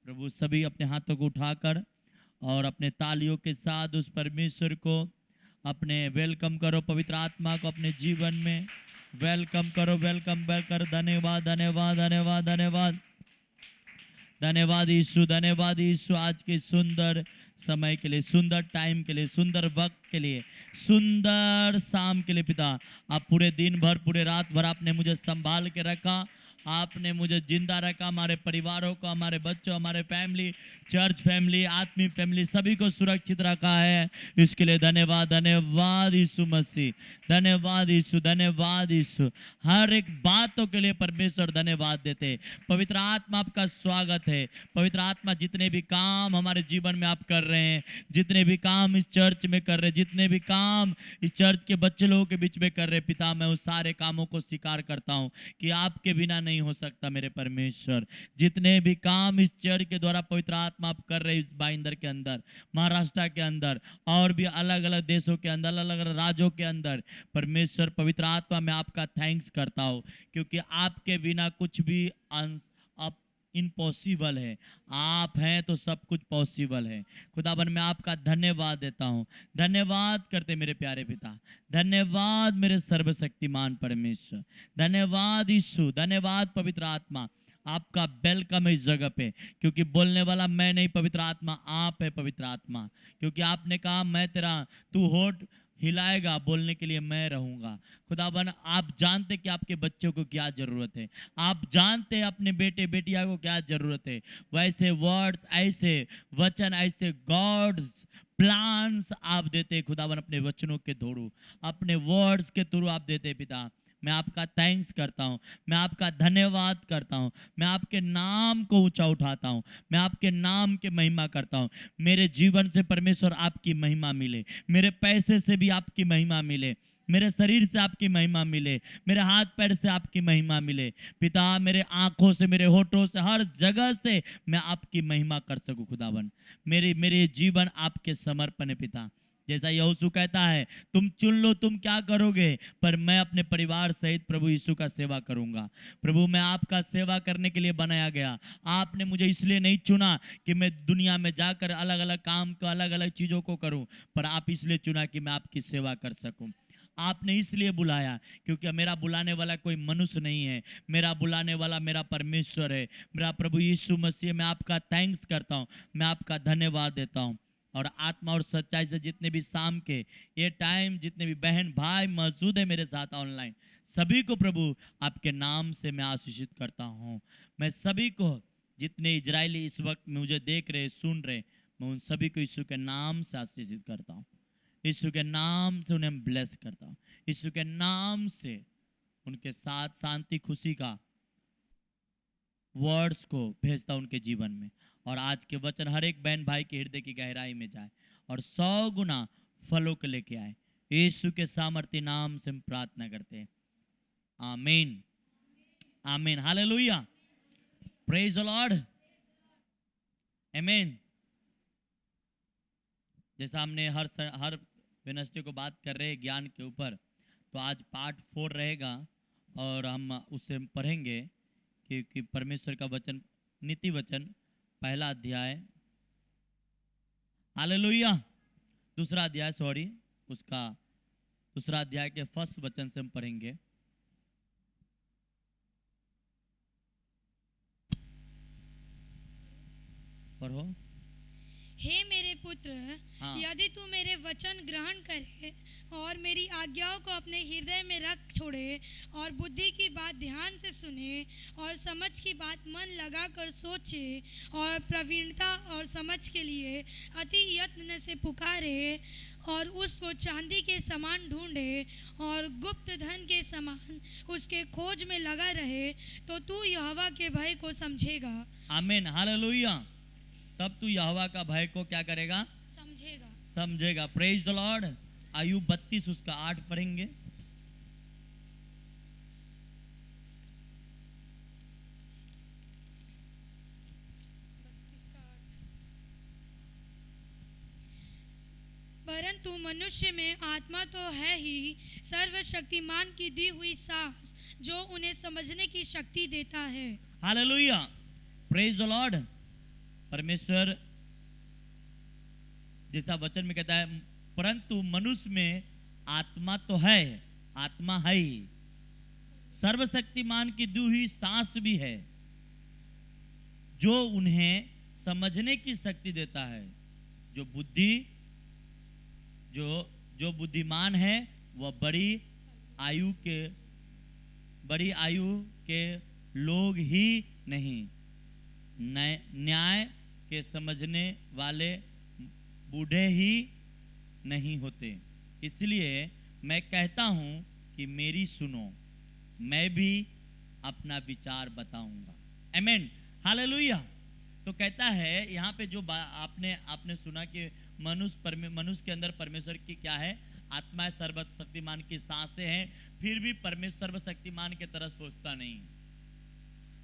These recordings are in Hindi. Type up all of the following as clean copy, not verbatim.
प्रभु सभी अपने हाथों को उठाकर और अपने तालियों के साथ उस परमेश्वर को अपने वेलकम करो, पवित्र आत्मा को अपने जीवन में वेलकम करो, वेलकम कर। धन्यवाद धन्यवाद धन्यवाद धन्यवाद धन्यवाद यीशु, धन्यवाद यीशु, आज के सुंदर समय के लिए, सुंदर टाइम के लिए, सुंदर वक्त के लिए, सुंदर शाम के लिए। पिता, आप पूरे दिन भर, पूरे रात भर आपने मुझे संभाल के रखा, आपने मुझे जिंदा रखा, हमारे परिवारों को, हमारे बच्चों, हमारे फैमिली, चर्च फैमिली, आत्मिक फैमिली, सभी को सुरक्षित रखा है। इसके लिए धन्यवाद, धन्यवाद यीशु मसीह, धन्यवाद यीशु, धन्यवाद यीशु। हर एक बातों के लिए परमेश्वर धन्यवाद देते। पवित्र आत्मा आपका स्वागत है। पवित्र आत्मा, जितने भी काम हमारे जीवन में आप कर रहे हैं, जितने भी काम इस चर्च में कर रहे हैं, जितने भी काम इस चर्च के बच्चे लोगों के बीच में कर रहे हैं, पिता मैं उस सारे कामों को स्वीकार करता हूं कि आपके बिना नहीं हो सकता। मेरे परमेश्वर, जितने भी काम इस चर्च के द्वारा पवित्र आत्मा आप कर रहे हैं, इस बाइंदर के अंदर, महाराष्ट्र के अंदर और भी अलग अलग देशों के अंदर, अलग अलग राज्यों के अंदर, परमेश्वर पवित्र आत्मा मैं आपका थैंक्स करता हूं, क्योंकि आपके बिना कुछ भी अब इम्पॉसिबल है। आप हैं तो सब कुछ पॉसिबल है। खुदाबंद मैं आपका धन्यवाद देता हूँ। धन्यवाद करते मेरे प्यारे पिता, धन्यवाद मेरे सर्वशक्तिमान परमेश्वर, धन्यवाद यीशु, धन्यवाद पवित्र आत्मा। आपका वेलकम है इस जगह पे, क्योंकि बोलने वाला मैं नहीं, पवित्र आत्मा आप है। पवित्र आत्मा, क्योंकि आपने कहा मैं तेरा, तू होठ हिलाएगा, बोलने के लिए मैं रहूंगा। खुदाबंद आप जानते कि आपके बच्चों को क्या जरूरत है, आप जानते हैं अपने बेटे बेटिया को क्या जरूरत है। वैसे वर्ड्स, ऐसे वचन, ऐसे गॉड्स प्लान्स आप देते खुदाबंद, अपने वचनों के थ्रू, अपने वर्ड्स के थ्रू आप देते। पिता मैं आपका थैंक्स करता हूँ, मैं आपका धन्यवाद करता हूँ, मैं आपके नाम को ऊंचा उठाता हूँ, मैं आपके नाम की महिमा करता हूँ। मेरे जीवन से परमेश्वर आपकी महिमा मिले, मेरे पैसे से भी आपकी महिमा मिले, मेरे शरीर से आपकी महिमा मिले, मेरे हाथ पैर से आपकी महिमा मिले। पिता मेरे आंखों से, मेरे होठों से, हर जगह से मैं आपकी महिमा कर सकूं। खुदावन मेरे जीवन आपके समर्पण है। पिता जैसा यहोशू कहता है, तुम चुन लो तुम क्या करोगे, पर मैं अपने परिवार सहित प्रभु यीशु का सेवा करूंगा। प्रभु मैं आपका सेवा करने के लिए बनाया गया। आपने मुझे इसलिए नहीं चुना कि मैं दुनिया में जाकर अलग अलग काम को, अलग अलग चीज़ों को करूं, पर आप इसलिए चुना कि मैं आपकी सेवा कर सकूं। आपने इसलिए बुलाया क्योंकि मेरा बुलाने वाला कोई मनुष्य नहीं है, मेरा बुलाने वाला मेरा परमेश्वर है, मेरा प्रभु यीशु मसीह। मैं आपका थैंक्स करता हूँ, मैं आपका धन्यवाद देता हूँ। और आत्मा और सच्चाई से जितने भी शाम के ये टाइम, जितने भी बहन भाई मौजूद है मेरे साथ ऑनलाइन, सभी को प्रभु आपके नाम से मैं आशीषित करता हूँ। मैं सभी को, जितने इजरायली इस वक्त मुझे देख रहे, सुन रहे, मैं उन सभी को यीशु के नाम से आशीषित करता हूँ। यीशु के नाम से उन्हें ब्लेस करता हूँ। यीशु के नाम से उनके साथ शांति, खुशी का वर्ड्स को भेजता उनके जीवन में। और आज के वचन हर एक बहन भाई के हृदय की गहराई में जाए और 100 गुना फलों को लेके आए। यीशु के सामर्थ्य नाम से हम प्रार्थना करते हैं, आमीन, आमीन, हालेलुया, प्रेज द लॉर्ड, आमीन। जैसा हमने हर वेडनेसडे को बात कर रहे हैं ज्ञान के ऊपर, तो आज पार्ट 4 रहेगा और हम उससे पढ़ेंगे कि परमेश्वर का वचन, नीति वचन पहला अध्याय, हालेलुया, दूसरा अध्याय, सॉरी, उसका दूसरा अध्याय के फर्स्ट वचन से हम पढ़ेंगे। पढ़ो। हे मेरे पुत्र, हाँ। यदि तू मेरे वचन ग्रहण करे और मेरी आज्ञाओं को अपने हृदय में रख छोड़े और बुद्धि की बात ध्यान से सुने और समझ की बात मन लगा कर सोचे और प्रवीणता और समझ के लिए अति यत्न से पुकारे और उसको चांदी के समान ढूंढे और गुप्त धन के समान उसके खोज में लगा रहे, तो तू यहोवा के भय को समझेगा। आमीन, हालेलुया। तब तू यहोवा का भय को क्या करेगा? समझेगा, समझेगा। Praise the Lord. आयु 32 उसका 8 पढ़ेंगे। परंतु मनुष्य में आत्मा तो है ही, सर्वशक्तिमान की दी हुई सांस जो उन्हें समझने की शक्ति देता है। Hallelujah, praise the Lord. परमेश्वर जैसा वचन में कहता है, परंतु मनुष्य में आत्मा तो है, आत्मा है ही, सर्वशक्तिमान की दी हुई सांस भी है, जो उन्हें समझने की शक्ति देता है। जो बुद्धिमान है वह बड़ी आयु के लोग ही नहीं, न्याय के समझने वाले बूढ़े ही नहीं होते। इसलिए मैं कहता हूं कि मेरी सुनो, मैं भी अपना विचार बताऊंगा। आमीन, हालेलुया। तो कहता है यहाँ पे जो आपने सुना कि मनुष्य के अंदर परमेश्वर की क्या है, आत्मा है, सर्वशक्तिमान की सांसें हैं, फिर भी परमेश्वर सर्वशक्तिमान की तरह सोचता नहीं,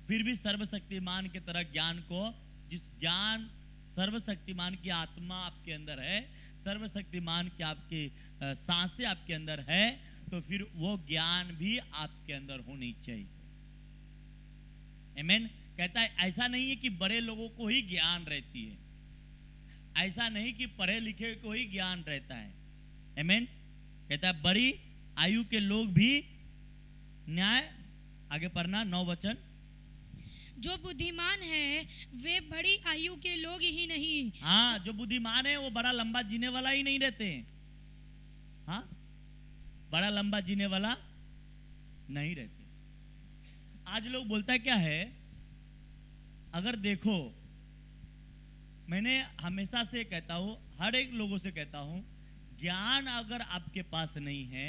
फिर भी सर्वशक्तिमान की तरह ज्ञान को, जिस ज्ञान सर्वशक्तिमान की आत्मा आपके अंदर है, सर्वशक्तिमान की आपकी सांसें आपके अंदर है, तो फिर वो ज्ञान भी आपके अंदर होनी चाहिए। आमीन। कहता है ऐसा नहीं है कि बड़े लोगों को ही ज्ञान रहती है, ऐसा नहीं कि पढ़े लिखे को ही ज्ञान रहता है। आमीन। कहता है बड़ी आयु के लोग भी न्याय, आगे पढ़ना 9 वचन, जो बुद्धिमान है वे बड़ी आयु के लोग ही नहीं। हाँ, जो बुद्धिमान है वो बड़ा लंबा जीने वाला ही नहीं रहते हैं। हाँ, बड़ा लंबा जीने वाला नहीं रहते। आज लोग बोलता है क्या है, अगर देखो, मैंने हमेशा से कहता हूं, हर एक लोगों से कहता हूं, ज्ञान अगर आपके पास नहीं है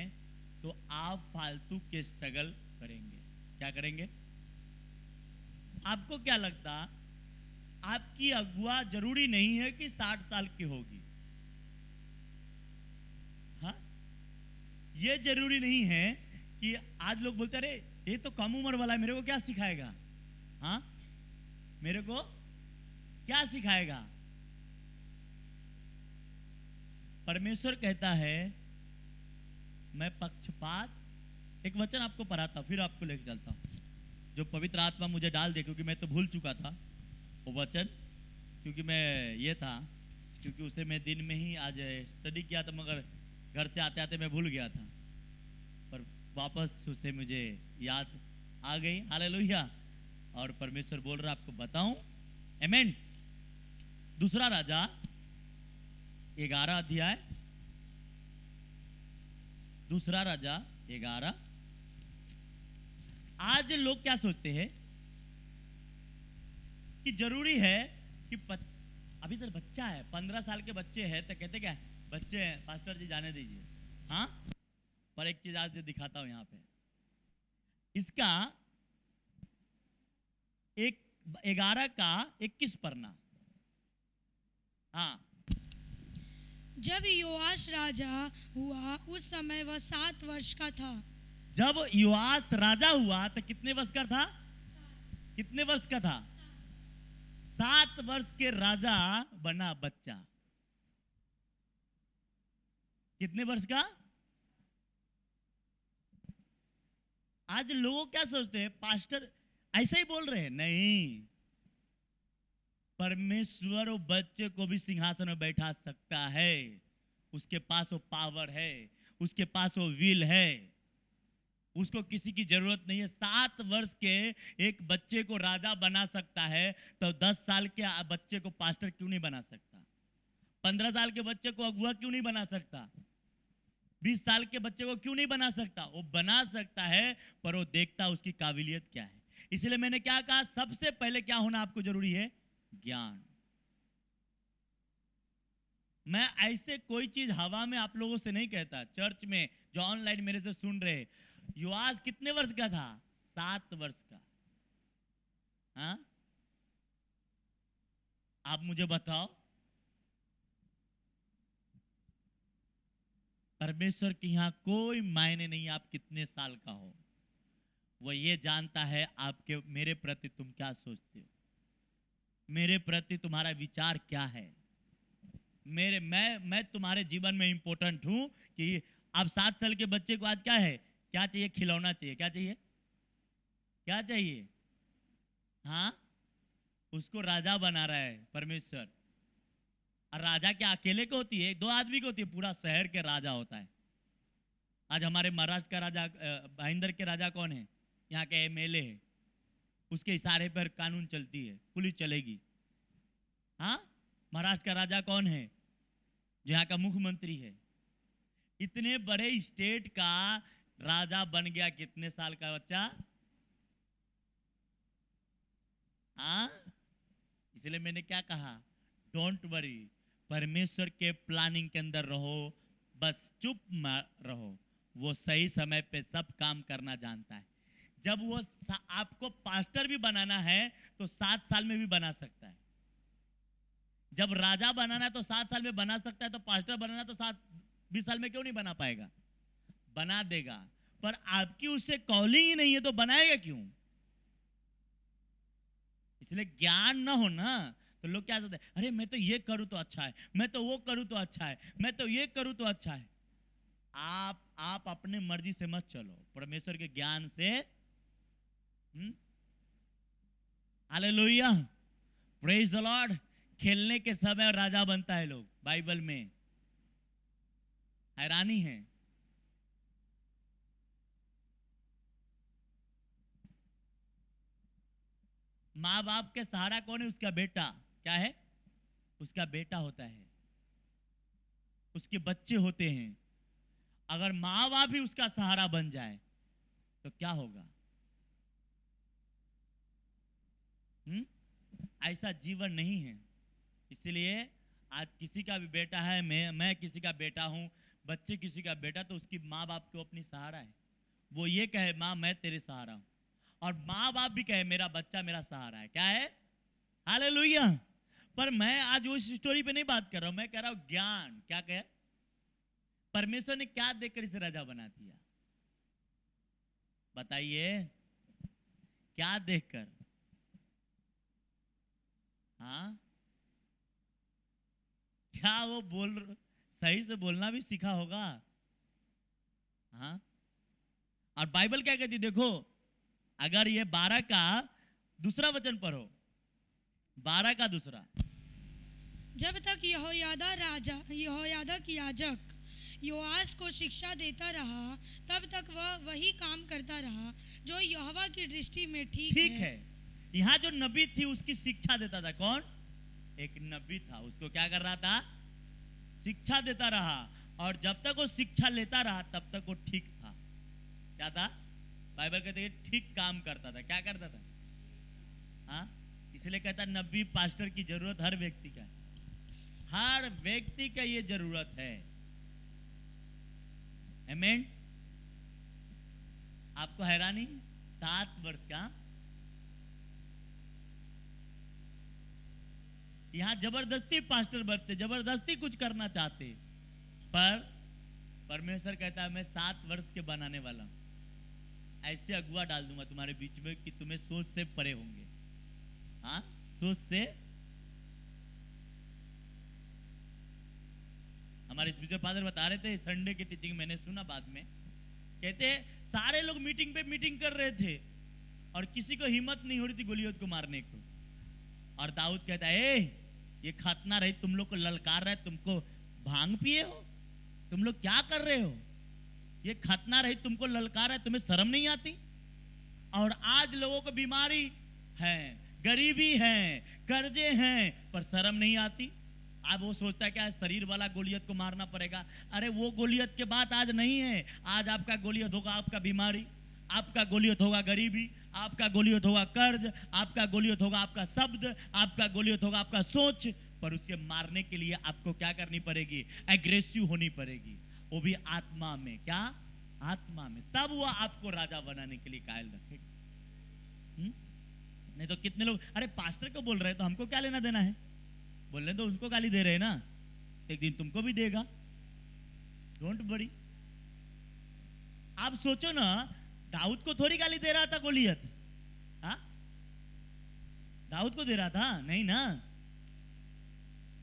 तो आप फालतू के स्ट्रगल करेंगे। क्या करेंगे? आपको क्या लगता, आपकी अगुआ जरूरी नहीं है कि 60 साल की होगी। हाँ, ये जरूरी नहीं है कि आज लोग बोलते रहे ये तो कम उम्र वाला है, मेरे को क्या सिखाएगा। हाँ, मेरे को क्या सिखाएगा। परमेश्वर कहता है, मैं पक्षपात, एक वचन आपको पढ़ाता फिर आपको लेकर चलता हूं, जो पवित्र आत्मा मुझे डाल दे, क्योंकि मैं तो भूल चुका था वो वचन, क्योंकि मैं ये था, क्योंकि उसे मैं दिन में ही आज स्टडी किया था, मगर घर से आते आते मैं भूल गया था, पर वापस उसे मुझे याद आ गई। हालेलुया। और परमेश्वर बोल रहा आपको बताऊं। आमीन। दूसरा राजा 11 अध्याय, दूसरा राजा 11। आज लोग क्या सोचते हैं कि जरूरी है कि अभी तो बच्चा है, 15 साल के बच्चे हैं, तो कहते क्या बच्चे हैं पास्टर जी जाने दीजिए। हाँ, पर एक चीज आज दिखाता हूं यहाँ पे, इसका 11 का 21 पढ़ना। हाँ, जब योआश राजा हुआ उस समय वह 7 वर्ष का था। जब योआश राजा हुआ तो कितने वर्ष का था? कितने वर्ष का था? 7 वर्ष के राजा बना बच्चा। कितने वर्ष का? आज लोग क्या सोचते हैं, पास्टर ऐसे ही बोल रहे हैं। नहीं, परमेश्वर वो बच्चे को भी सिंहासन में बैठा सकता है, उसके पास वो पावर है, उसके पास वो विल है, उसको किसी की जरूरत नहीं है। 7 वर्ष के एक बच्चे को राजा बना सकता है, तो 10 साल के बच्चे को पास्टर क्यों नहीं बना सकता? 15 साल के बच्चे को अगुआ क्यों नहीं बना सकता? 20 साल के बच्चे को क्यों नहीं बना सकता? वो बना सकता है, पर वो देखता उसकी काबिलियत क्या है। इसलिए मैंने क्या कहा, सबसे पहले क्या होना आपको जरूरी है? ज्ञान। मैं ऐसे कोई चीज हवा में आप लोगों से नहीं कहता। चर्च में जो ऑनलाइन मेरे से सुन रहे, योआश कितने वर्ष का था? 7 वर्ष का। हाँ, आप मुझे बताओ, परमेश्वर के यहां कोई मायने नहीं आप कितने साल का हो, वो ये जानता है आपके मेरे प्रति तुम क्या सोचते हो, मेरे प्रति तुम्हारा विचार क्या है। मैं तुम्हारे जीवन में इंपॉर्टेंट हूं कि अब 7 साल के बच्चे को आज क्या है, क्या चाहिए? खिलौना चाहिए। क्या चाहिए? क्या चाहिए? हाँ, उसको राजा बना रहा है परमेश्वर। और राजा क्या अकेले को होती है? 2 आदमी को होती है, पूरा शहर के राजा होता है। आज हमारे महाराष्ट्र का राजा भाईंदर के राजा कौन है? यहाँ के एमएलए है, उसके इशारे पर कानून चलती है, पुलिस चलेगी। हाँ, महाराष्ट्र का राजा कौन है? जो यहाँ का मुख्यमंत्री है। इतने बड़े स्टेट का राजा बन गया कितने साल का बच्चा? हाँ, इसलिए मैंने क्या कहा, डोंट वरी, परमेश्वर के प्लानिंग के अंदर रहो, बस चुप रहो। वो सही समय पे सब काम करना जानता है। जब वो आपको पास्टर भी बनाना है तो 7 साल में भी बना सकता है। जब राजा बनाना है तो 7 साल में बना सकता है, तो पास्टर बनाना तो 20 साल में क्यों नहीं बना पाएगा? बना देगा। पर आपकी उससे कॉलिंग ही नहीं है तो बनाएगा क्यों? इसलिए ज्ञान ना हो ना तो लोग क्या सोचते हैं, अरे मैं तो ये करूं तो अच्छा है, मैं तो वो करूं तो अच्छा है, मैं तो ये करूं तो अच्छा है। आप अपने मर्जी से मत चलो, परमेश्वर के ज्ञान से। Hallelujah, praise the Lord. खेलने के समय राजा बनता है लोग, बाइबल में हैरानी है। माँ बाप के सहारा कौन है? उसका बेटा। क्या है? उसका बेटा होता है, उसके बच्चे होते हैं। अगर माँ बाप ही उसका सहारा बन जाए तो क्या होगा? ऐसा जीवन नहीं है। इसलिए आज किसी का भी बेटा है, मैं किसी का बेटा हूं, बच्चे किसी का बेटा, तो उसकी माँ बाप को अपनी सहारा है। वो ये कहे, माँ मैं तेरे सहारा हूं, और माँ बाप भी कहे मेरा बच्चा मेरा सहारा है। क्या है? हालेलुया। पर मैं आज उस स्टोरी पे नहीं बात कर रहा हूं, मैं कह रहा हूं ज्ञान। क्या कहे? परमेश्वर ने क्या देखकर इसे राजा बना दिया? बताइए, क्या देखकर? हाँ, क्या वो सही से बोलना भी सीखा होगा? हाँ। और बाइबल क्या कहती, देखो, अगर ये 12 का दूसरा वचन पढ़ो, 12 का दूसरा। जब तक यहोयादा की याजक योआश को शिक्षा देता रहा, तब तक वह वही काम करता रहा जो यहोवा की दृष्टि में ठीक है। यहाँ जो नबी थी उसकी शिक्षा देता था। कौन? एक नबी था, उसको क्या कर रहा था? शिक्षा देता रहा। और जब तक वो शिक्षा लेता रहा तब तक वो ठीक था। क्या था? बाइबल कहते हैं ठीक काम करता था। क्या करता था? हाँ, इसलिए कहता नबी पास्टर की जरूरत हर व्यक्ति का, हर व्यक्ति का ये जरूरत है। आमीन। आपको हैरानी, 7 वर्ष का यहां जबरदस्ती पास्टर बनते, जबरदस्ती कुछ करना चाहते, पर परमेश्वर कहता है मैं 7 वर्ष के बनाने वाला हूं। ऐसे अगुआ डाल दूंगा तुम्हारे बीच में कि तुम्हें सोच से परे होंगे। हाँ, सोच से। हमारे स्पिरिचुअल फादर बता रहे थे, संडे की टीचिंग मैंने सुना बाद में, कहते सारे लोग मीटिंग पे मीटिंग कर रहे थे और किसी को हिम्मत नहीं हो रही थी गोलियत को मारने को। और दाऊद कहता है ये खतना रही, तुम लोग को ललकार रहा है, तुमको भांग पिए हो, तुम लोग क्या कर रहे हो? ये खतना रही तुमको ललकार है, तुम्हें शर्म नहीं आती? और आज लोगों को बीमारी है, गरीबी है, कर्जे हैं, पर शर्म नहीं आती। अब वो सोचता है क्या शरीर वाला गोलियत को मारना पड़ेगा? अरे वो गोलियत के बाद आज नहीं है, आज आपका गोलियत होगा आपका बीमारी, आपका गोलियत होगा गरीबी, आपका गोलियत होगा कर्ज, आपका गोलियत होगा आपका शब्द, आपका गोलियत होगा आपका सोच। पर उसके मारने के लिए आपको क्या करनी पड़ेगी? एग्रेसिव होनी पड़ेगी, वो भी आत्मा में। क्या? आत्मा में। तब वो आपको राजा बनाने के लिए कायल रखेगा। नहीं तो कितने लोग अरे पास्टर को बोल रहे हैं तो हमको क्या लेना देना है, बोल रहे तो उनको गाली दे रहे हैं ना, एक दिन तुमको भी देगा। Don't worry. आप सोचो ना, दाऊद को थोड़ी गाली दे रहा था गोलियत? हाँ, दाऊद को दे रहा था? नहीं ना,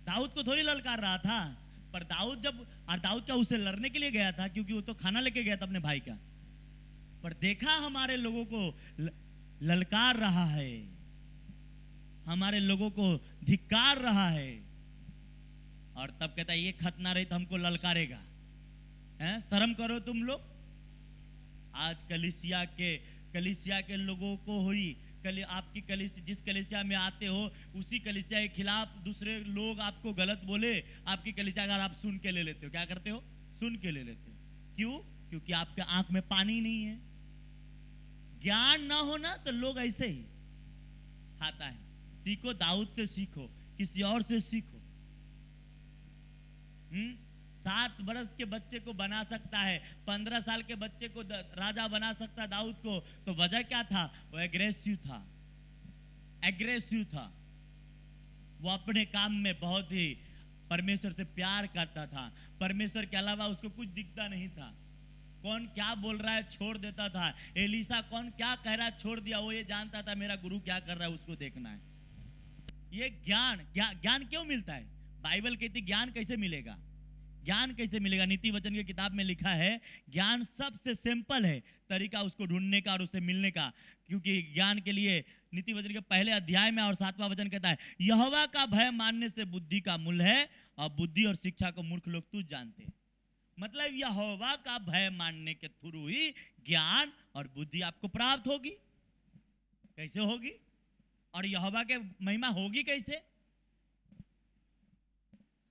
दाऊद को थोड़ी ललकार रहा था। पर दाऊद दाऊद क्या उसे लड़ने के लिए गया था? क्योंकि वो तो खाना लेके गया था अपने भाई का। पर देखा हमारे लोगों को ललकार रहा है, हमारे लोगों को धिक्कार रहा है। और तब कहता है ये खतना रही तो हमको ललकारेगा। हैं, शर्म करो तुम लोग। आज कलीसिया के लोगों को हुई आपकी कलीसिया, जिस कलीसिया में आते हो उसी कलीसिया के खिलाफ दूसरे लोग आपको गलत बोले, आपकी कलीसिया अगर आप सुन के ले लेते हो, क्या करते हो? सुन के ले लेते हो। क्यों? क्योंकि आपके आंख में पानी नहीं है। ज्ञान ना होना तो लोग ऐसे ही खाता है। सीखो, दाऊद से सीखो, किसी और से सीखो। 7 बरस के बच्चे को बना सकता है, 15 साल के बच्चे को राजा बना सकता दाऊद को। तो वजह क्या था? वो एग्रेसिव था। वो अपने काम में बहुत ही परमेश्वर से प्यार करता था। परमेश्वर के अलावा उसको कुछ दिखता नहीं था। कौन क्या बोल रहा है छोड़ देता था। एलीसा कौन क्या कह रहा है छोड़ दिया। वो ये जानता था मेरा गुरु क्या कर रहा है उसको देखना है। ये ज्ञान क्यों मिलता है? बाइबल कहती ज्ञान कैसे मिलेगा? ज्ञान कैसे मिलेगा? नीति वचन की किताब में लिखा है ज्ञान सबसे सिंपल है तरीका उसको ढूंढने का और उससे मिलने का। क्योंकि ज्ञान के लिए नीति वचन के पहले अध्याय में और 7वां वचन कहता है यहोवा का भय मानने से बुद्धि का मूल है और बुद्धि और शिक्षा को मूर्ख लोग तुझ जानते हैं। मतलब यहोवा का भय मानने के थ्रू ही ज्ञान और बुद्धि आपको प्राप्त होगी। कैसे होगी? और यहोवा के महिमा होगी कैसे?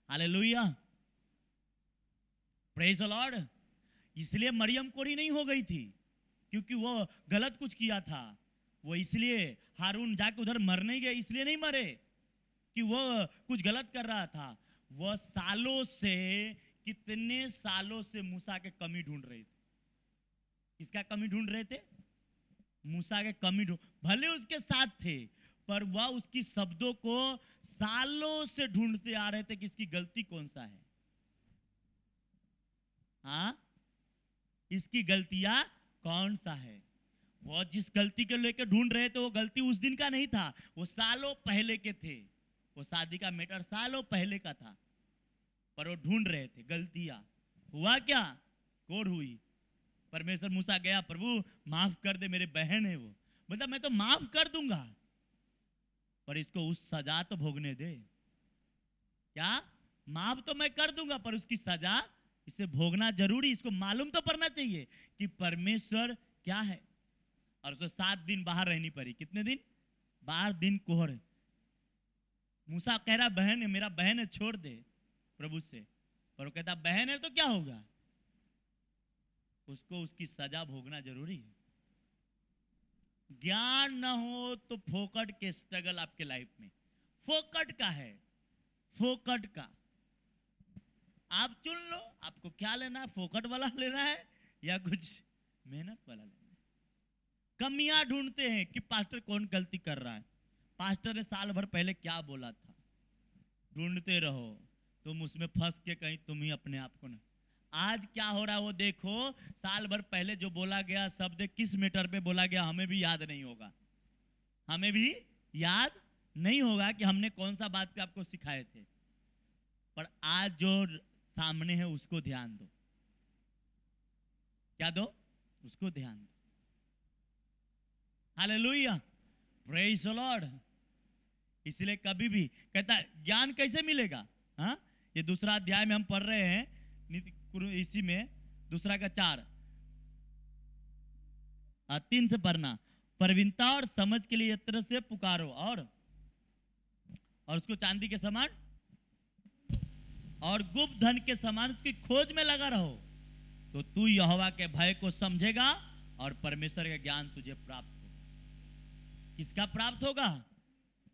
Hallelujah, praise the Lord. इसलिए मरियम कोढ़ी नहीं हो गई थी क्योंकि वो गलत कुछ किया था। वो इसलिए हारून जाके उधर मर नहीं गए, इसलिए नहीं मरे कि वो कुछ गलत कर रहा था। वो कितने सालों से मूसा के कमी ढूंढ रहे थे। किसका कमी ढूंढ रहे थे? मूसा के कमी भले उसके साथ थे पर वह उसकी शब्दों को सालों से ढूंढते आ रहे थे कि इसकी गलती कौन सा है। हाँ, इसकी गलतियां कौन सा है। वो जिस गलती के लेकर ढूंढ रहे थे वो गलती उस दिन का नहीं था, वो सालों पहले के थे। वो शादी का मैटर सालों पहले का था पर वो ढूंढ रहे थे गलतियां। हुआ क्या? कोढ़ हुई। परमेश्वर मूसा गया, प्रभु माफ कर दे, मेरे बहन है वो। मतलब मैं तो माफ कर दूंगा पर इसको उस सजा तो भोगने दे। क्या? माफ तो मैं कर दूंगा पर उसकी सजा इसे भोगना जरूरी। इसको मालूम तो पड़ना चाहिए कि परमेश्वर क्या है। और उसको 7 दिन बाहर रहनी पड़ी। कितने दिन? 12 दिन कोहर। मूसा कह रहा बहन है, मेरा बहन है, छोड़ दे प्रभु से। पर वो कहता बहन है तो क्या होगा, उसको उसकी सजा भोगना जरूरी है। ज्ञान ना हो तो फोकट के स्ट्रगल आपके लाइफ में फोकट का है। फोकट का आप चुन लो आपको क्या लेना है, फोकट वाला लेना है या कुछ मेहनत वाला लेना है। कमियां ढूंढते हैं कि पास्टर कौन गलती कर रहा है, पास्टर ने साल भर पहले क्या बोला था। ढूंढते रहो, तुम उसमें फंस के कहीं तुम ही अपने आप को ना। आज क्या हो रहा है वो देखो। साल भर पहले जो बोला गया शब्द किस मैटर पे बोला गया हमें भी याद नहीं होगा। हमें भी याद नहीं होगा कि हमने कौन सा बात पे आपको सिखाए थे। पर आज जो सामने है उसको ध्यान दो। क्या दो? उसको ध्यान दो। Hallelujah, praise the Lord. इसलिए कभी भी कहता ज्ञान कैसे मिलेगा। हाँ, ये दूसरा अध्याय में हम पढ़ रहे हैं इसी में दूसरा का 3 से पढ़ना। प्रवीणता और समझ के लिए यत्र से पुकारो और उसको चांदी के समान और गुप्त धन के समान उसकी खोज में लगा रहो तो तू यहोवा के भय को समझेगा और परमेश्वर का ज्ञान तुझे प्राप्त होगा। किसका प्राप्त होगा?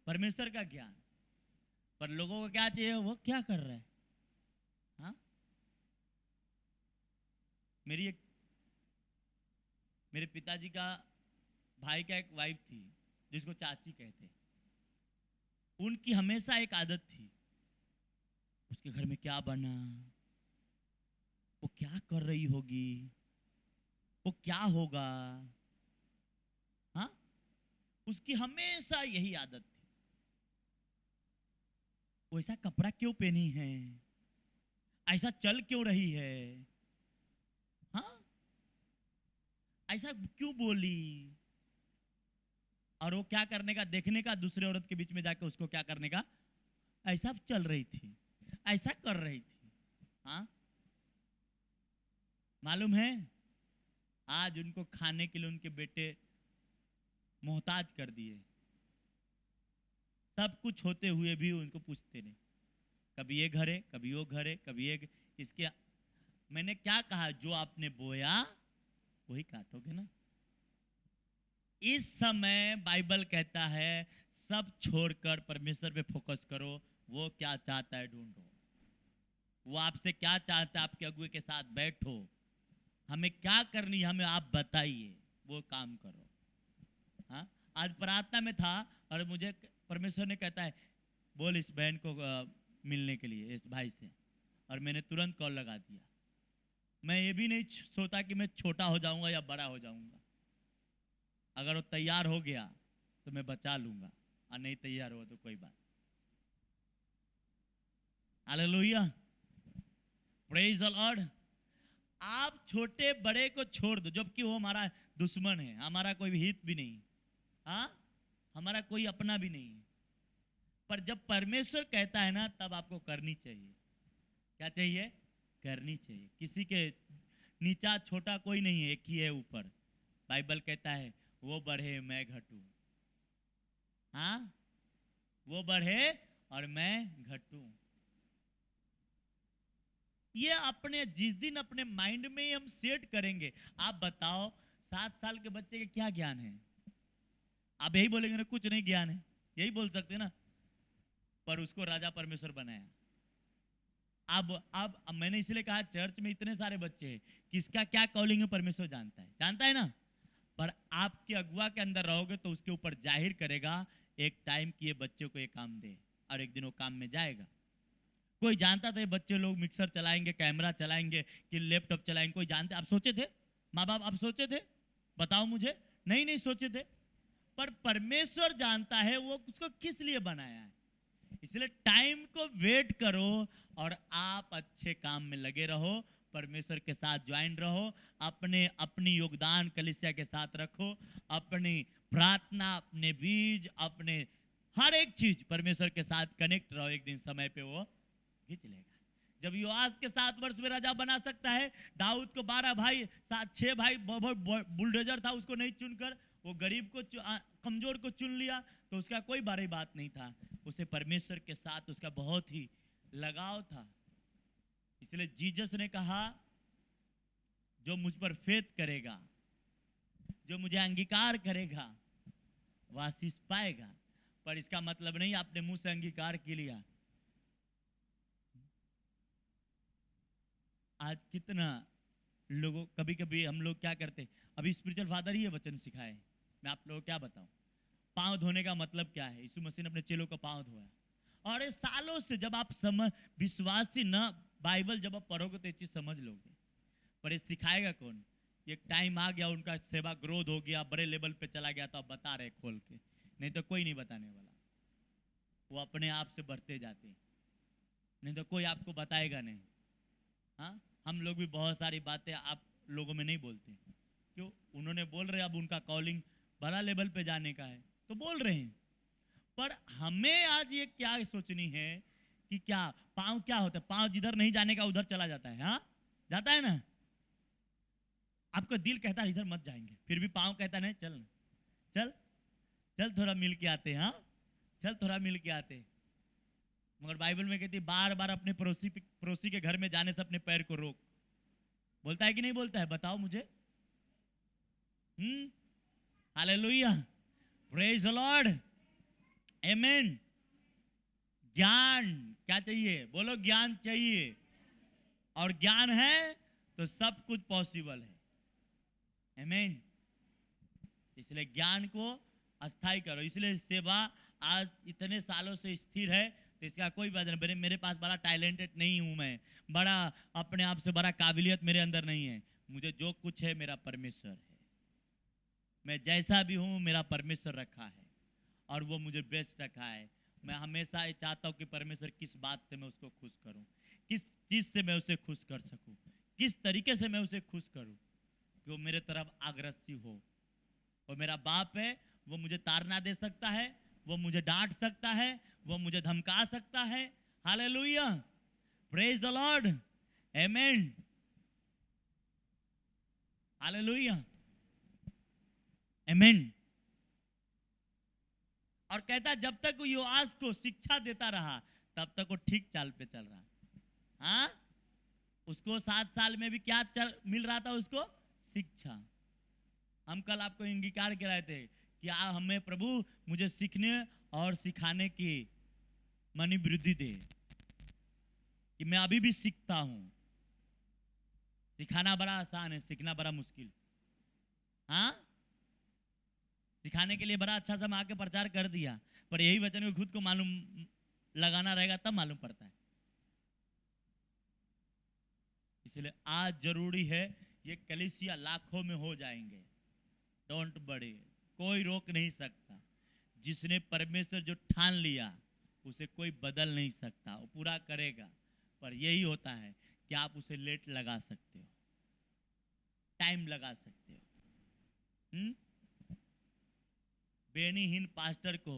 परमेश्वर का ज्ञान। पर लोगों को क्या चाहिए? वो क्या कर रहा है। हाँ, मेरे पिताजी का भाई का एक वाइफ थी जिसको चाची कहते। उनकी हमेशा एक आदत थी, उसके घर में क्या बना, वो क्या कर रही होगी, वो क्या होगा। हाँ, उसकी हमेशा यही आदत थी। वो ऐसा कपड़ा क्यों पहनी है, ऐसा चल क्यों रही है, हाँ, ऐसा क्यों बोली। और वो क्या करने का, देखने का, दूसरे औरत के बीच में जाके उसको क्या करने का, ऐसा चल रही थी, ऐसा कर रही थी। हाँ, मालूम है आज उनको खाने के लिए उनके बेटे मोहताज कर दिए, सब कुछ होते हुए भी उनको पूछते नहीं, कभी ये घर है, कभी वो घर है, कभी ये इसके। मैंने क्या कहा, जो आपने बोया वही काटोगे ना। इस समय बाइबल कहता है सब छोड़कर परमेश्वर पे फोकस करो, वो क्या चाहता है ढूंढो, वो आपसे क्या चाहता है, आपके अगुए के साथ बैठो, हमें क्या करनी है हमें आप बताइए, वो काम करो। हाँ, आज प्रार्थना में था और मुझे परमेश्वर ने कहता है बोल इस बहन को मिलने के लिए, इस भाई से, और मैंने तुरंत कॉल लगा दिया। मैं ये भी नहीं सोचा कि मैं छोटा हो जाऊंगा या बड़ा हो जाऊंगा, अगर वो तैयार हो गया तो मैं बचा लूंगा, और नहीं तैयार हुआ तो कोई बात। Hallelujah, praise the Lord. आप छोटे बड़े को छोड़ दो, जबकि वो हमारा दुश्मन है, हमारा कोई हित भी नहीं, हाँ, हमारा कोई अपना भी नहीं है, पर जब परमेश्वर कहता है ना तब आपको करनी चाहिए। क्या चाहिए? करनी चाहिए। किसी के नीचा छोटा कोई नहीं है, एक ही है ऊपर। बाइबल कहता है वो बढ़े मैं घटूं, हाँ, वो बढ़े और मैं घटूं। ये अपने जिस दिन अपने माइंड में ही हम सेट करेंगे। आप बताओ 7 साल के बच्चे के क्या ज्ञान है? आप यही बोलेंगे ना कुछ नहीं ज्ञान है, यही बोल सकते ना, पर उसको राजा परमेश्वर बनाया। अब मैंने इसलिए कहा चर्च में इतने सारे बच्चे हैं, किसका क्या कॉलिंग है परमेश्वर जानता है ना, पर आपके अगुआ के अंदर रहोगे तो उसके ऊपर जाहिर करेगा एक टाइम कि ये बच्चे को ये काम दे, और एक दिन वो काम में जाएगा। कोई जानता था ये बच्चे लोग मिक्सर चलाएंगे, कैमरा चलाएंगे, कि लैपटॉप चलाएंगे? कोई जानते? आप सोचे थे? माँ बाप आप सोचे थे? बताओ मुझे। नहीं सोचे थे, पर परमेश्वर जानता है वो उसको किस लिए बनाया है। इसलिए टाइम को वेट करो और आप अच्छे काम में लगे रहो, परमेश्वर के साथ ज्वाइन रहो, अपनी योगदान कलीसिया के साथ रखो, अपनी प्रार्थना, अपने बीज, अपने हर एक चीज परमेश्वर के साथ कनेक्ट रहो। एक दिन समय पे वो खींच लेगा। जब योआस के 7 वर्ष में राजा बना सकता है, दाऊद को 12 भाई, 6 भाई बुलडोजर था, उसको नहीं चुनकर वो गरीब को कमजोर को चुन लिया, तो उसका कोई बड़ी बात नहीं था, उसे परमेश्वर के साथ उसका बहुत ही लगाव था। इसलिए जीसस ने कहा जो मुझ पर फेथ करेगा, जो मुझे अंगीकार करेगा वह आशीष पाएगा। पर इसका मतलब नहीं आपने मुंह से अंगीकार के लिया। आज कितना लोगों, कभी कभी हम लोग क्या करते, अभी स्पिरिचुअल फादर ही ये वचन सिखाए, मैं आप लोगों को क्या बताऊं। पांव धोने का मतलब क्या है? यीशु मसीह ने अपने चेलों का पांव धोया, और ये सालों से जब आप समझ, विश्वासी न बाइबल जब आप पढ़ोगे तो ये चीज समझ लोगे, पर ये सिखाएगा कौन? ये टाइम आ गया, उनका सेवा ग्रोथ हो गया, बड़े लेवल पे चला गया, तो आप बता रहे खोल के, नहीं तो कोई नहीं बताने वाला, वो अपने आप से बढ़ते जाते, नहीं तो कोई आपको बताएगा नहीं। हाँ, हम लोग भी बहुत सारी बातें आप लोगों में नहीं बोलते, क्यों? उन्होंने बोल रहे, अब उनका कॉलिंग बड़ा लेवल पे जाने का है तो बोल रहे हैं, पर हमें आज ये क्या सोचनी है कि क्या पांव क्या होता है? पांव जिधर नहीं जाने का उधर चला जाता है, हाँ, जाता है ना। आपका दिल कहता है इधर मत जाएंगे, फिर भी पांव कहता नहीं चल चल चल थोड़ा मिल के आते, हाँ चल थोड़ा मिल के आते। मगर बाइबल में कहती है बार बार अपने पड़ोसी के घर में जाने से अपने पैर को रोक। बोलता है कि नहीं बोलता है? बताओ मुझे। हालेलुया, प्रेज द लॉर्ड, आमेन। ज्ञान क्या चाहिए? बोलो ज्ञान चाहिए, और ज्ञान है तो सब कुछ पॉसिबल है, आमेन। इसलिए ज्ञान को अस्थाई करो। इसलिए सेवा आज इतने सालों से स्थिर है, तो इसका कोई वजह नहीं। मेरे पास बड़ा टैलेंटेड नहीं हूं मैं, बड़ा अपने आप से बड़ा काबिलियत मेरे अंदर नहीं है। मुझे जो कुछ है मेरा परमेश्वर है, मैं जैसा भी हूं मेरा परमेश्वर रखा है, और वो मुझे बेस्ट रखा है। मैं हमेशा ये चाहता हूँ कि परमेश्वर किस बात से मैं उसको खुश करूँ, किस चीज़ से मैं उसे खुश कर सकूँ, किस तरीके से मैं उसे खुश करूँ कि वो मेरे तरफ अग्रसर हो। वो मेरा बाप है, वो मुझे ताड़ना दे सकता है, वो मुझे डांट सकता है, वो मुझे धमका सकता है। Hallelujah, praise the Lord, amen, hallelujah, amen. और कहता जब तक वो योआस को शिक्षा देता रहा तब तक वो ठीक चाल पे चल रहा। हाँ, उसको 7 साल में भी क्या मिल रहा था उसको? शिक्षा। हम कल आपको अंगीकार कराए थे कि हमें प्रभु मुझे सीखने और सिखाने की मनी वृद्धि दे, कि मैं अभी भी सीखता हूं। सिखाना बड़ा आसान है, सीखना बड़ा मुश्किल। हाँ, सिखाने के लिए बड़ा अच्छा सा आके प्रचार कर दिया, पर यही वचन को खुद को मालूम लगाना रहेगा तब मालूम पड़ता है। इसलिए आज जरूरी है, ये कलीसिया लाखों में हो जाएंगे, डोंट वरी, कोई रोक नहीं सकता। जिसने परमेश्वर जो ठान लिया उसे कोई बदल नहीं सकता, वो पूरा करेगा। पर यही होता है कि आप उसे लेट लगा सकते हो, टाइम लगा सकते हो। बेनीहीन पास्टर को,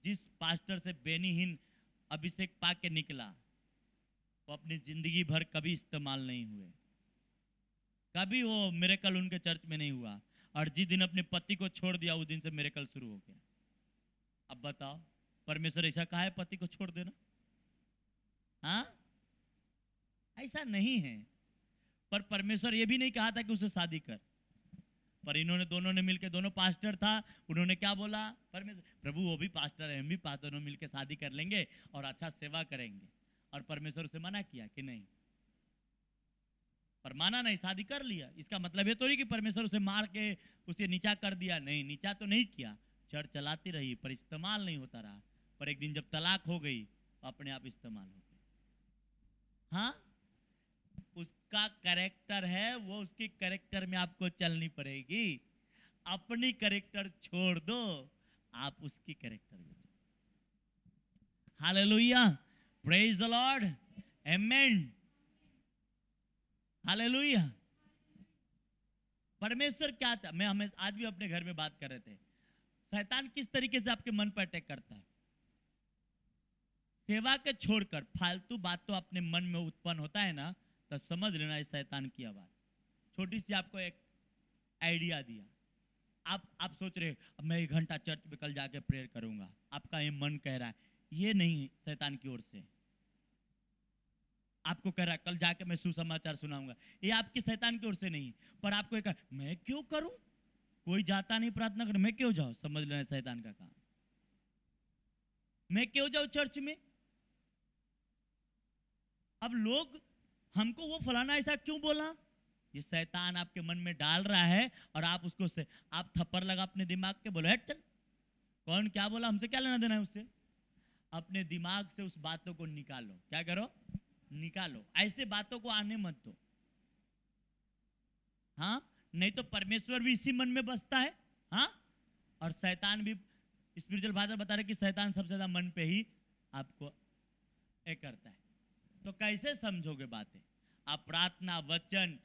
जिस पास्टर से बेनीहीन अभिषेक पा के निकला, वो अपनी जिंदगी भर कभी इस्तेमाल नहीं हुए, कभी वो मिरेकल उनके चर्च में नहीं हुआ। और जिस दिन अपने पति को छोड़ दिया उस दिन से मिरेकल शुरू हो गया। अब बताओ, परमेश्वर ऐसा कहा है पति को छोड़ देना? हाँ, ऐसा नहीं है। पर परमेश्वर ये भी नहीं कहा था कि उसे शादी कर। पर इन्होंने दोनों ने मिलकर, दोनों पास्टर था, उन्होंने क्या बोला? परमेश्वर, प्रभु वो भी पास्टर है, हम भी पास्टर, दोनों मिलकर शादी कर लेंगे और अच्छा सेवा करेंगे। और परमेश्वर उसे मना किया कि नहीं, पर माना नहीं, शादी कर लिया। इसका मतलब ये तो नहीं कि परमेश्वर उसे मार के उसे नीचा कर दिया, नहीं, नीचा तो नहीं किया, चर्च चलाती रही पर इस्तेमाल नहीं होता रहा। पर एक दिन जब तलाक हो गई अपने आप इस्तेमाल हो गई। हाँ, उसका कैरेक्टर है, वो उसकी कैरेक्टर में आपको चलनी पड़ेगी। अपनी कैरेक्टर छोड़ दो, आप उसकी कैरेक्टर में चलो। Hallelujah, praise the Lord, amen, hallelujah. परमेश्वर क्या चाह, मैं हमें आज भी अपने घर में बात कर रहे थे, शैतान किस तरीके से आपके मन पर अटैक करता है। सेवा के छोड़कर फालतू बात तो अपने मन में उत्पन्न होता है ना, तो समझ लेना इस शैतान की आवाज। छोटी सी आपको एक आइडिया दिया, आप सोच रहे अब मैं 1 घंटा चर्च में कल जाके प्रेयर करूंगा, आपका ये मन कह रहा है, ये नहीं शैतान की ओर से आपको कह रहा है कल जाके मैं सुसमाचार सुनाऊंगा, ये आपकी शैतान की ओर से नहीं। पर आपको एक, मैं क्यों करूं, कोई जाता नहीं प्रार्थना कर, मैं क्यों जाऊं? समझ लेना शैतान का काम। मैं क्यों जाऊं चर्च में? अब लोग हमको वो फलाना ऐसा क्यों बोला, ये शैतान आपके मन में डाल रहा है। और आप उसको से आप थप्पड़ लगा अपने दिमाग के, बोलो हट चल, कौन क्या बोला, हमसे क्या लेना देना है उससे। अपने दिमाग से उस बातों को निकालो। क्या करो? निकालो, ऐसे बातों को आने मत दो। हाँ, नहीं तो परमेश्वर भी इसी मन में बसता है। हाँ, और शैतान भी, स्पिरिचुअल भाषा बता रहे कि शैतान सबसे ज्यादा मन पे ही आपको एक करता है। तो कैसे समझोगे बातें? आप प्रार्थना, वचन,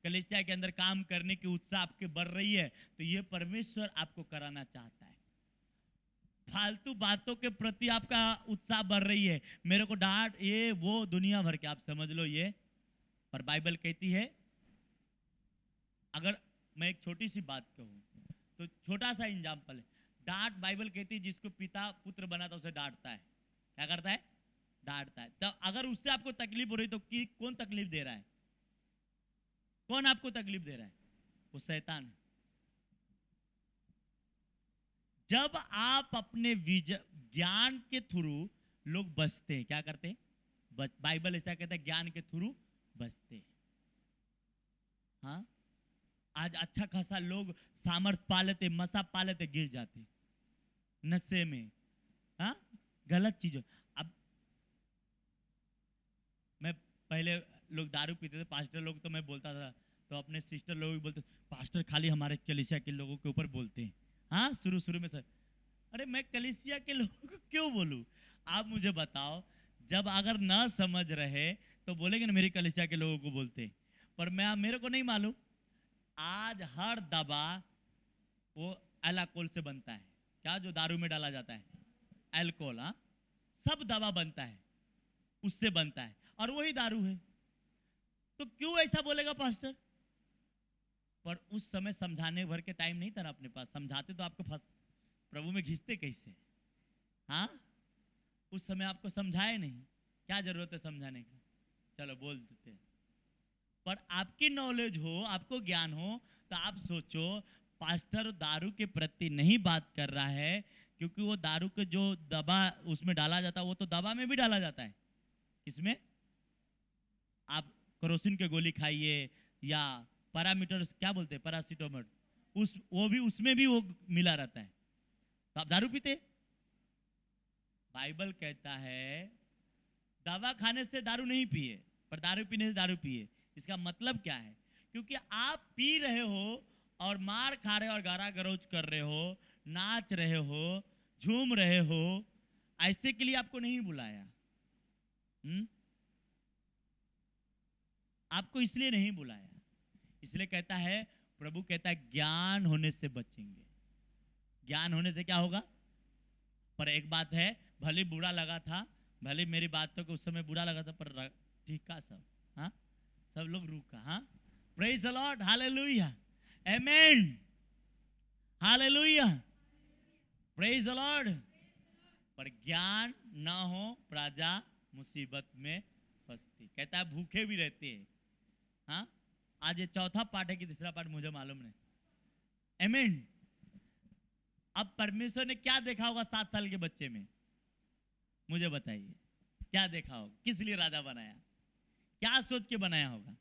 कलीसिया के अंदर काम करने की उत्साह आपके बढ़ रही है, तो ये परमेश्वर आपको कराना चाहता है। फालतू बातों के प्रति आपका उत्साह बढ़ रही है, मेरे को डांट, ये वो दुनिया भर के, आप समझ लो ये। पर बाइबल कहती है, अगर मैं एक छोटी सी बात कहूं तो छोटा सा एग्जाम्पल है, डांट बाइबल कहती है जिसको पिता पुत्र बनाता उसे डांटता है। क्या करता है? डांटता है। तो अगर उससे आपको तकलीफ हो रही तो कौन तकलीफ दे रहा है? कौन आपको तकलीफ दे रहा है? वो शैतान है। जब आप अपने ज्ञान के थ्रू लोग बचते हैं, क्या करते हैं? बाइबल ऐसा कहता है, ज्ञान के थ्रू बचते हैं। हाँ, आज अच्छा खासा लोग सामर्थ पा लेते, मसा पा लेते, गिर जाते नशे में, हाँ, गलत चीजों। अब मैं पहले लोग दारू पीते थे, पास्टर लोग, तो मैं बोलता था, तो अपने सिस्टर लोग भी बोलते, पास्टर खाली हमारे कलीसिया के लोगों के ऊपर बोलते हैं। हाँ, शुरू में सर, अरे मैं कलीसिया के लोगों को क्यों बोलूं? आप मुझे बताओ, जब अगर ना समझ रहे तो बोलेंगे ना मेरी कलीसिया के लोगों को बोलते। पर मेरे को नहीं मालूम, आज हर दबा वो अल्कोहल से बनता है। क्या जो दारू में डाला जाता है, अल्कोहल। हाँ, सब दवा बनता है उससे बनता है, और वही दारू है। तो क्यों ऐसा बोलेगा पास्टर? पर उस समय समझाने भर के टाइम नहीं था ना अपने पास। समझाते तो आपको फंस प्रभु में घिसते कैसे? हाँ, उस समय आपको समझाए नहीं, क्या जरूरत है समझाने की? चलो बोल देते हैं। पर आपकी नॉलेज हो, आपको ज्ञान हो, तो आप सोचो पास्टर दारू के प्रति नहीं बात कर रहा है, क्योंकि वो दारू के जो दवा उसमें डाला जाता है वो तो दवा में भी डाला जाता है। इसमें आप क्रोसिन के गोली खाइए या पैरामीटर, क्या बोलते हैं, पैरासीटामोल, उस वो भी उसमें भी वो मिला रहता है। तो आप दारू पीते? बाइबल कहता है दवा खाने से दारू नहीं पिए, पर दारू पीने से दारू पिए। इसका मतलब क्या है? क्योंकि आप पी रहे हो और मार खा रहे हो और गारा गलौज कर रहे हो, नाच रहे हो, झूम रहे हो, ऐसे के लिए आपको नहीं बुलाया। आपको इसलिए नहीं बुलाया। इसलिए कहता है, प्रभु कहता है ज्ञान होने से बचेंगे। ज्ञान होने से क्या होगा? पर एक बात है, भले बुरा लगा था, भले मेरी बातों को उस समय बुरा लगा था, पर ठीक का सब, हाँ, सब लोग रुका। हाँ, praise the Lord, hallelujah, amen, hallelujah, praise the Lord. पर ज्ञान ना हो प्रजा मुसीबत में फंसती। कहता है भूखे भी रहते हैं। हाँ, आज ये चौथा पाठ है कि तीसरा पाठ मुझे मालूम नहीं। आमीन। अब परमेश्वर ने क्या देखा होगा 7 साल के बच्चे में? मुझे बताइए, क्या देखा होगा? किस लिए राजा बनाया? क्या सोच के बनाया होगा?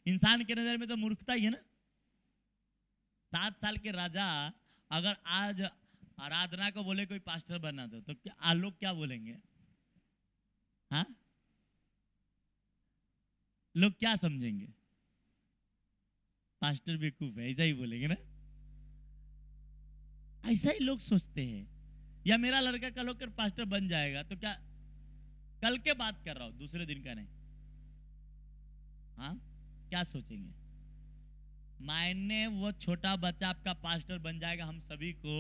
इंसान के नजर में तो मूर्खता ही है ना। 7 साल के राजा अगर आज आराधना को बोले कोई पास्टर बना दो, तो क्या लोग क्या बोलेंगे? हाँ, लोग क्या समझेंगे? पास्टर बेवकूफ है, ऐसा ही बोलेंगे ना। ऐसा ही लोग सोचते हैं। या मेरा लड़का कल होकर पास्टर बन जाएगा, तो क्या, कल के बात कर रहा हूं, दूसरे दिन का नहीं। हाँ, क्या सोचेंगे? मायने वो छोटा बच्चा आपका पास्टर बन जाएगा, हम सभी को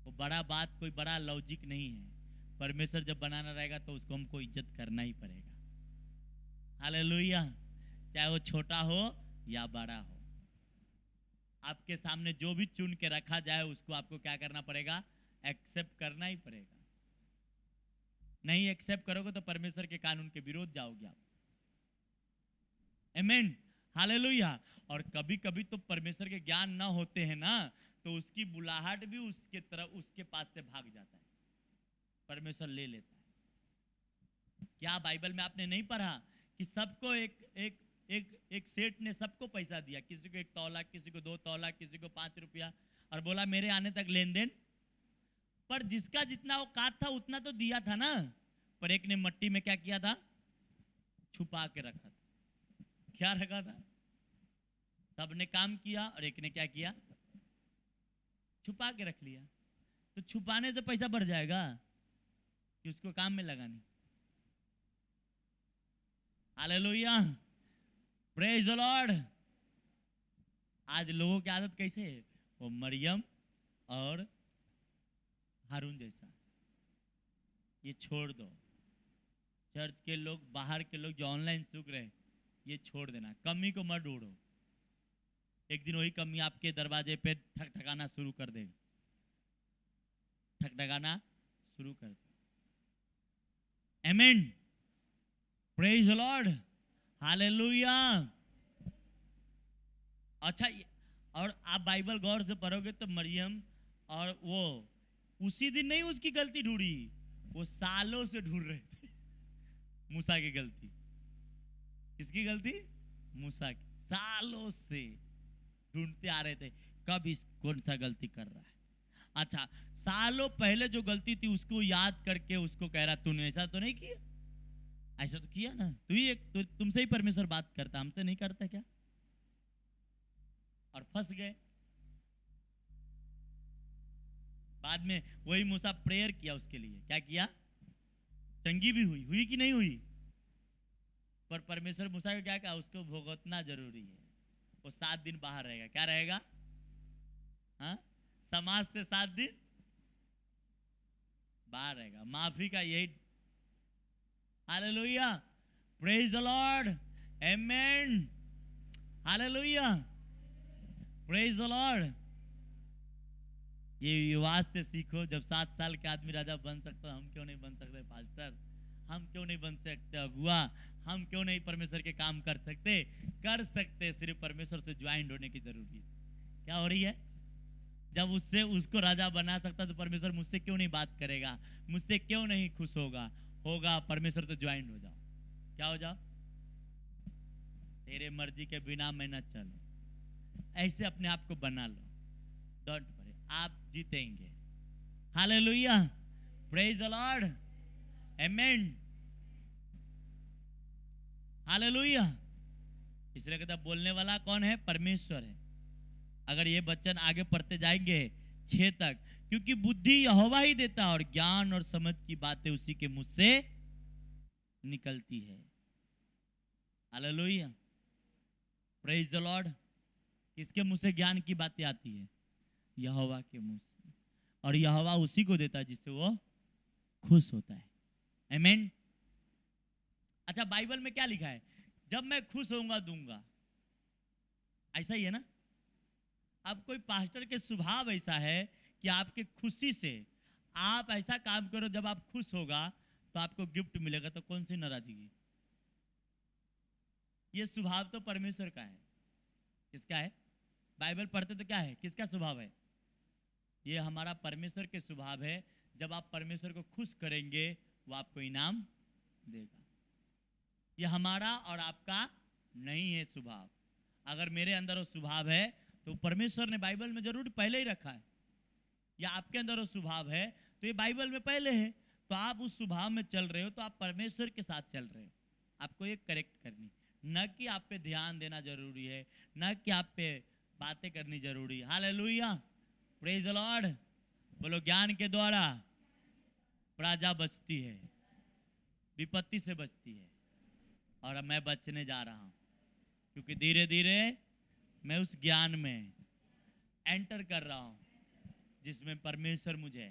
वो बड़ा बात, कोई बड़ा लॉजिक नहीं है। परमेश्वर जब बनाना रहेगा तो उसको हमको इज्जत करना ही पड़ेगा। हालेलुया, चाहे वो छोटा हो या बड़ा हो। आपके सामने जो भी चुन के रखा जाए उसको आपको क्या करना पड़ेगा? एक्सेप्ट करना ही पड़ेगा। नहीं एक्सेप्ट करोगे तो परमेश्वर के कानून के विरोध जाओगे आप। आमीन, हालेलुया। और कभी कभी तो परमेश्वर के ज्ञान ना होते हैं ना, तो उसकी बुलाहट भी उसके तरफ, उसके पास से भाग जाता है, परमेश्वर ले लेता है। क्या बाइबल में आपने नहीं पढ़ा कि सबको एक एक एक एक सेठ ने सबको पैसा दिया, किसी को 1 तौला, किसी को 2 तौला, किसी को 5 रुपया, और बोला मेरे आने तक लेन देन। पर जिसका जितना औकात था उतना तो दिया था ना, पर एक ने मट्टी में क्या किया था? छुपा के रखा था। क्या रखा था? सबने काम किया और एक ने क्या किया? छुपा के रख लिया। तो छुपाने से पैसा बढ़ जाएगा कि उसको काम में लगाने? Hallelujah, praise the Lord. आज लोगों की आदत कैसे है? वो मरियम और हारून जैसा। ये छोड़ दो। चर्च के लोग, बाहर के लोग जो ऑनलाइन सीख रहे हैं, ये छोड़ देना। कमी को मत ढूंढो। एक दिन वही कमी आपके दरवाजे पे ठकठकाना शुरू कर देगा, ठकठकाना शुरू कर दे। आमीन, प्रेज द लॉर्ड, हालेलुया। अच्छा, और आप बाइबल गौर से पढ़ोगे तो मरियम और वो उसी दिन नहीं उसकी गलती ढूंढी, वो सालों से ढूंढ रहे थे मूसा की गलती। किसकी गलती? मूसा की। सालों से ढूंढते आ रहे थे, कब इस कौन सा गलती कर रहा है। अच्छा, सालों पहले जो गलती थी उसको याद करके उसको कह रहा तूने ऐसा तो नहीं किया? ऐसा तो किया ना, तू ही एक, तुमसे ही परमेश्वर बात करता, हमसे नहीं करता क्या? और फंस गए। बाद में वही मूसा प्रेयर किया उसके लिए। क्या किया? चंगी भी हुई, हुई कि नहीं हुई? पर परमेश्वर मूसा को क्या कहा? उसको भुगतना जरूरी है। वो 7 दिन बाहर रहेगा। क्या रहेगा? हाँ, समाज से 7 दिन बाहर रहेगा। माफी का यही, hallelujah, praise the Lord, amen, hallelujah, praise the Lord. ये युवा से सीखो, जब 7 साल के आदमी राजा बन सकता, हम क्यों नहीं बन सकते पास्टर? हम क्यों नहीं बन सकते अगुआ? हम क्यों नहीं परमेश्वर के काम कर सकते? कर सकते, सिर्फ परमेश्वर से ज्वाइंट होने की जरूरी है। क्या हो रही है? जब उससे उसको राजा बना सकता तो परमेश्वर मुझसे क्यों नहीं बात करेगा? मुझसे क्यों नहीं खुश होगा? होगा, परमेश्वर से ज्वाइंट हो जाओ। क्या हो जाओ? तेरे मर्जी के बिना मैं न चलूं, ऐसे अपने आप को बना लो। डोंट वरी, आप जीतेंगे। Hallelujah, praise the Lord, amen, hallelujah. इसलिए कहता बोलने वाला कौन है? परमेश्वर है। अगर ये वचन आगे पढ़ते जाएंगे 6 तक, क्योंकि बुद्धि यहोवा ही देता है और ज्ञान और समझ की बातें उसी के मुंह से निकलती है। Hallelujah, praise the Lord. किसके मुंह से ज्ञान की बातें आती है? यहोवा के मुंह से। और यहोवा उसी को देता है जिससे वो खुश होता है। आमीन। अच्छा, बाइबल में क्या लिखा है? जब मैं खुश होऊंगा दूंगा, ऐसा ही है ना? अब कोई पास्टर के स्वभाव ऐसा है कि आपके खुशी से आप ऐसा काम करो, जब आप खुश होगा तो आपको गिफ्ट मिलेगा, तो कौन सी नाराजगी? ये स्वभाव तो परमेश्वर का है। किसका है? बाइबल पढ़ते तो क्या है? किसका स्वभाव है? ये हमारा परमेश्वर के स्वभाव है। जब आप परमेश्वर को खुश करेंगे वो आपको इनाम देगा। ये हमारा और आपका नहीं है स्वभाव। अगर मेरे अंदर वो स्वभाव है तो परमेश्वर ने बाइबल में जरूर पहले ही रखा है, या आपके अंदर वो स्वभाव है तो ये बाइबल में पहले है, तो आप उस स्वभाव में चल रहे हो तो आप परमेश्वर के साथ चल रहे हो। आपको ये करेक्ट करनी, न कि आप पे ध्यान देना जरूरी है, न कि आप पे बातें करनी जरूरी है। Hallelujah, praise the Lord. बोलो, ज्ञान के द्वारा प्रजा बचती है, विपत्ति से बचती है। और अब मैं बचने जा रहा हूं, क्योंकि धीरे धीरे मैं उस ज्ञान में एंटर कर रहा हूं जिसमें परमेश्वर मुझे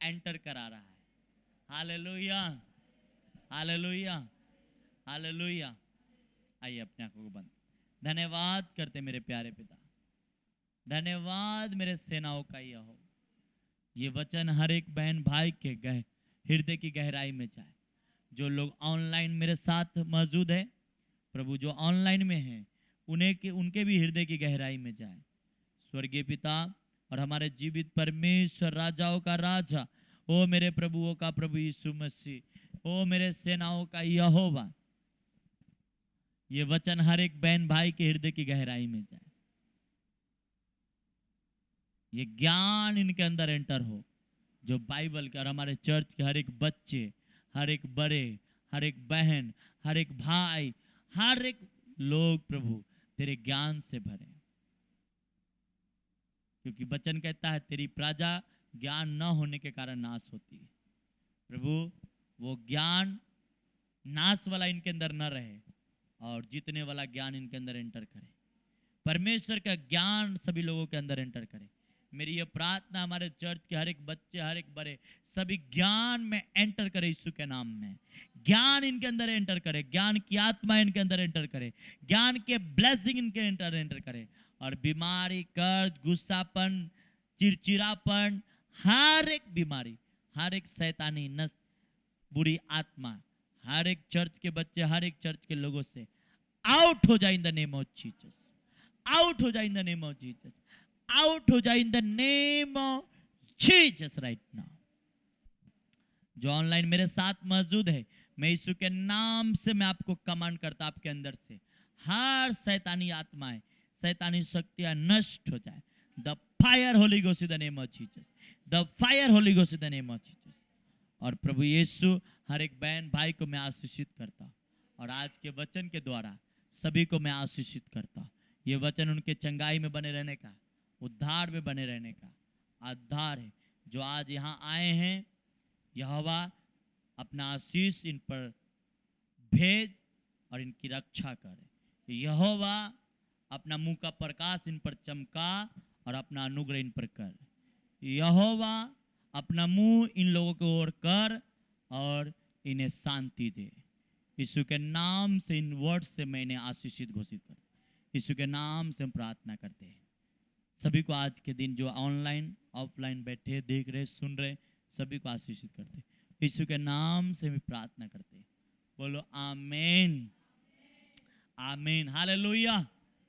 एंटर करा रहा है। Hallelujah, hallelujah, hallelujah. आइए अपने आंखों को बंद। धन्यवाद करते मेरे प्यारे पिता, धन्यवाद मेरे सेनाओं का यहोवा। ये वचन हर एक बहन भाई के हृदय की गहराई में जाए। जो लोग ऑनलाइन मेरे साथ मौजूद है प्रभु, जो ऑनलाइन में हैं, उनके भी हृदय की गहराई में जाए। स्वर्गीय पिता और हमारे जीवित परमेश्वर, राजाओं का राजा, ओ मेरे प्रभुओं का प्रभु यीशु मसीह, ओ मेरे सेनाओं का यहोवा, ये वचन हर एक बहन भाई के हृदय की गहराई में जाए। ये ज्ञान इनके अंदर एंटर हो, जो बाइबल के, और हमारे चर्च के हर एक बच्चे, हर एक बड़े, हर एक बहन, हर एक भाई, हर एक लोग प्रभु तेरे ज्ञान से भरे। क्योंकि वचन कहता है तेरी प्रजा ज्ञान न होने के कारण नाश होती है। प्रभु वो ज्ञान नाश वाला इनके अंदर न रहे और जीतने वाला ज्ञान इनके अंदर एंटर करे। परमेश्वर का ज्ञान सभी लोगों के अंदर एंटर करे। मेरी ये प्रार्थना हमारे चर्च के हर एक बच्चे, हर एक बड़े, सभी ज्ञान में एंटर करे। यीशु के नाम में ज्ञान इनके अंदर एंटर करे, ज्ञान की आत्मा इनके अंदर एंटर करे, ज्ञान के ब्लेसिंग इनके अंदर एंटर करे। और बीमारी, कर्ज, गुस्सापन, चिड़चिड़ापन, हर एक बीमारी, हर एक शैतानी नस, बुरी आत्मा, हर एक चर्च के बच्चे, हर एक चर्च के लोगों से आउट हो जाए in the name of Jesus. Out हो जाए in the name of Jesus. Out हो जाए in the name of Jesus right now. जो ऑनलाइन मेरे साथ मौजूद है, मैं यीशु के नाम से मैं आपको कमांड करता, आपके अंदर से हर शैतानी आत्माएं, शैतानी शक्तियां नष्ट हो जाए। The fire Holi ghost in the name of Jesus, the fire Holi ghost in the name of Jesus. और प्रभु यीशु हर एक बहन भाई को मैं आशीषित करता, और आज के वचन के द्वारा सभी को मैं आशीषित करता। ये वचन उनके चंगाई में बने रहने का, उद्धार में बने रहने का आधार है। जो आज यहाँ आए हैं, यहोवा अपना आशीष इन पर भेज और इनकी रक्षा करे। यहोवा अपना मुंह का प्रकाश इन पर चमका और अपना अनुग्रह इन पर कर। यहोवा अपना मुंह इन लोगों की ओर कर और इन्हें शांति दे। यीशु के नाम से इन वर्ड से मैंने आशीषित घोषित कर। यीशु के नाम से हम प्रार्थना करते हैं। सभी को आज के दिन जो ऑनलाइन ऑफलाइन बैठे देख रहे सुन रहे सभी को आशीषित करते। यीशु के नाम से भी प्रार्थना करते। बोलो आमीन, आमीन, हालेलुया।